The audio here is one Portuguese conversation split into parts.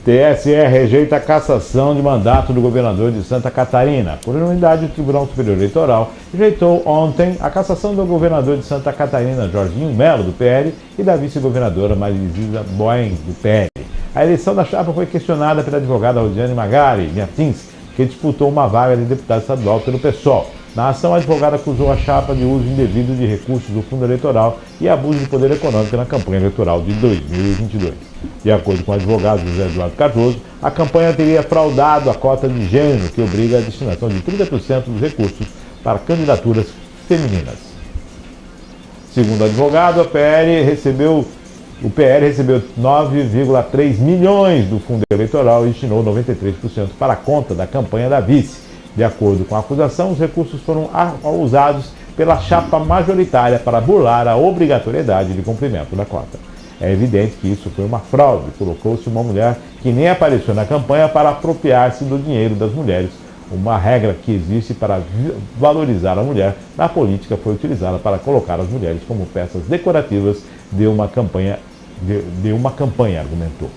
TSE rejeita a cassação de mandato do governador de Santa Catarina. Por unanimidade, o Tribunal Superior Eleitoral rejeitou ontem a cassação do governador de Santa Catarina, Jorginho Melo, do PL, e da vice-governadora Marizia Boen, do PL. A eleição da chapa foi questionada pela advogada Rosiane Magari Martins, que disputou uma vaga de deputado estadual pelo PSOL. Na ação, a advogada acusou a chapa de uso indevido de recursos do fundo eleitoral e abuso de poder econômico na campanha eleitoral de 2022. De acordo com o advogado José Eduardo Cardoso, a campanha teria fraudado a cota de gênero, que obriga a destinação de 30% dos recursos para candidaturas femininas. Segundo o advogado, o PL recebeu 9,3 milhões do fundo eleitoral e destinou 93% para a conta da campanha da vice. De acordo com a acusação, os recursos foram usados pela chapa majoritária para burlar a obrigatoriedade de cumprimento da cota. É evidente que isso foi uma fraude. Colocou-se uma mulher que nem apareceu na campanha para apropriar-se do dinheiro das mulheres. Uma regra que existe para valorizar a mulher na política foi utilizada para colocar as mulheres como peças decorativas de uma campanha, argumentou.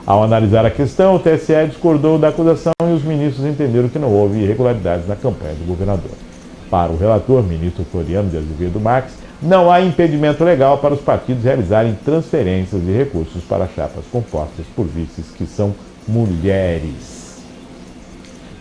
Ao analisar a questão, o TSE discordou da acusação e os ministros entenderam que não houve irregularidades na campanha do governador. Para o relator, ministro Floriano de Azevedo Marques, não há impedimento legal para os partidos realizarem transferências de recursos para chapas compostas por vices que são mulheres.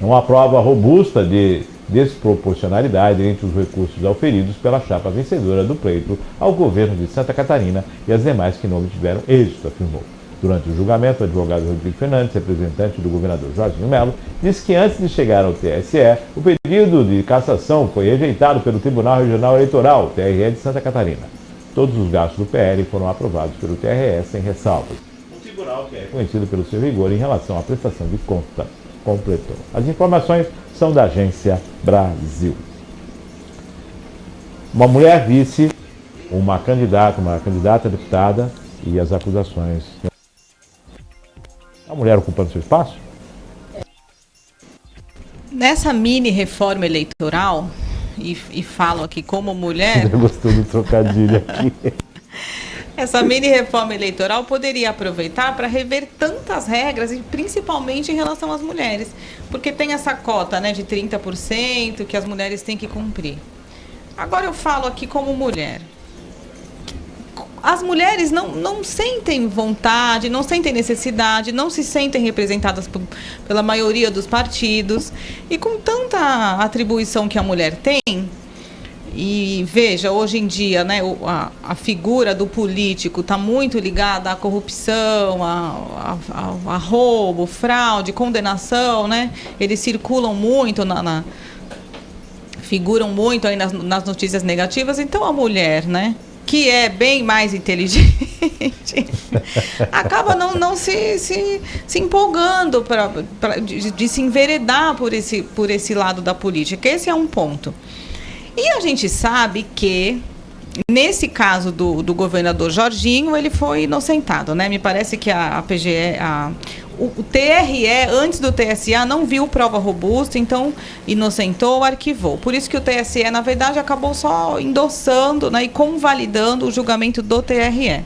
Não há prova robusta de desproporcionalidade entre os recursos auferidos pela chapa vencedora do pleito ao governo de Santa Catarina e as demais que não obtiveram êxito, afirmou. Durante o julgamento, o advogado Rodrigo Fernandes, representante do governador Jorginho Melo, disse que antes de chegar ao TSE, o pedido de cassação foi rejeitado pelo Tribunal Regional Eleitoral, TRE de Santa Catarina. Todos os gastos do PL foram aprovados pelo TRE sem ressalvas. Um tribunal que é conhecido pelo seu rigor em relação à prestação de conta, completou. As informações são da Agência Brasil. Uma mulher vice, uma candidata a deputada e as acusações. A mulher ocupando seu espaço? Nessa mini reforma eleitoral, e falo aqui como mulher... Você gostou do trocadilho aqui. Essa mini reforma eleitoral poderia aproveitar para rever tantas regras, e principalmente em relação às mulheres. Porque tem essa cota, né, de 30% que as mulheres têm que cumprir. Agora eu falo aqui como mulher. As mulheres não sentem vontade, não sentem necessidade, não se sentem representadas pela maioria dos partidos. E com tanta atribuição que a mulher tem, e veja, hoje em dia, né, a figura do político está muito ligada à corrupção, a roubo, fraude, condenação, né? Eles circulam muito, figuram muito aí nas notícias negativas. Então a mulher, né, que é bem mais inteligente, acaba não se empolgando de se enveredar por esse lado da política. Esse é um ponto. E a gente sabe que, nesse caso do governador Jorginho, ele foi inocentado, né? Me parece que a PGE... O TRE, antes do TSE, não viu prova robusta, então inocentou, arquivou. Por isso que o TSE, na verdade, acabou só endossando, né, e convalidando o julgamento do TRE.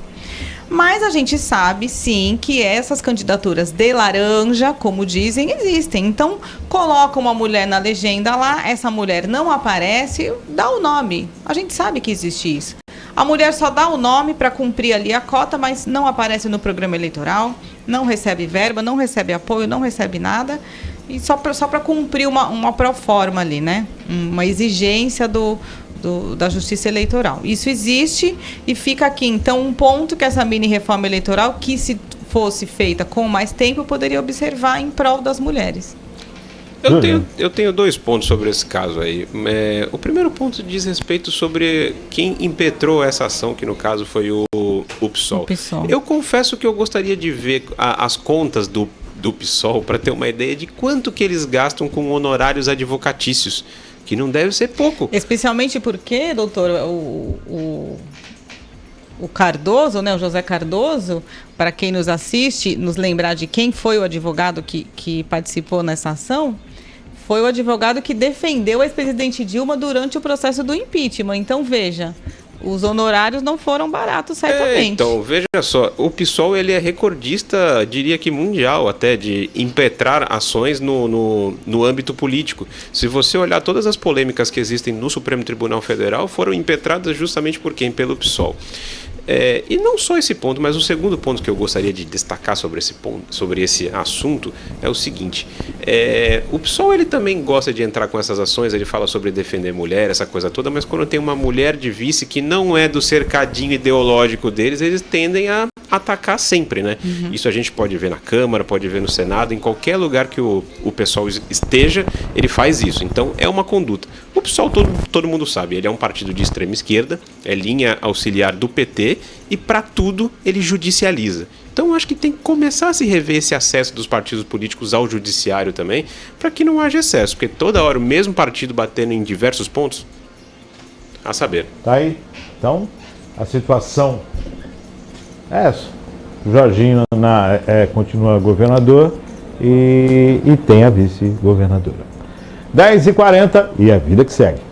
Mas a gente sabe, sim, que essas candidaturas de laranja, como dizem, existem. Então, coloca uma mulher na legenda lá, essa mulher não aparece, dá o nome. A gente sabe que existe isso. A mulher só dá o nome para cumprir ali a cota, mas não aparece no programa eleitoral, não recebe verba, não recebe apoio, não recebe nada, e só para cumprir uma proforma ali, né? Uma exigência da Justiça Eleitoral. Isso existe e fica aqui. Então, um ponto que essa mini reforma eleitoral, que se fosse feita com mais tempo, poderia observar em prol das mulheres. Eu tenho dois pontos sobre esse caso aí. O primeiro ponto diz respeito sobre quem impetrou essa ação, que no caso foi o PSOL. Eu confesso que eu gostaria de ver as contas do PSOL para ter uma ideia de quanto que eles gastam com honorários advocatícios, que não deve ser pouco. Especialmente porque, doutor, o Cardoso, né, o José Cardoso, para quem nos assiste, nos lembrar de quem foi o advogado que participou nessa ação, foi o advogado que defendeu a ex-presidente Dilma durante o processo do impeachment. Então, veja, os honorários não foram baratos, certamente. Então, veja só, o PSOL ele é recordista, diria que mundial até, de impetrar ações no âmbito político. Se você olhar todas as polêmicas que existem no Supremo Tribunal Federal, foram impetradas justamente por quem? Pelo PSOL. E não só esse ponto, mas o segundo ponto que eu gostaria de destacar sobre esse assunto é o seguinte: o PSOL ele também gosta de entrar com essas ações, ele fala sobre defender mulher, essa coisa toda, mas quando tem uma mulher de vice que não é do cercadinho ideológico deles, eles tendem a atacar sempre, né? Isso a gente pode ver na Câmara, pode ver no Senado, em qualquer lugar que o PSOL esteja, ele faz isso. Então é uma conduta. O PSOL todo mundo sabe, ele é um partido de extrema esquerda, é linha auxiliar do PT e para tudo ele judicializa. Então acho que tem que começar a se rever esse acesso dos partidos políticos ao judiciário também, para que não haja excesso, porque toda hora o mesmo partido batendo em diversos pontos, a saber. Tá aí. Então, a situação é essa. O Jorginho continua governador e tem a vice-governadora. 10h40 e a vida que segue.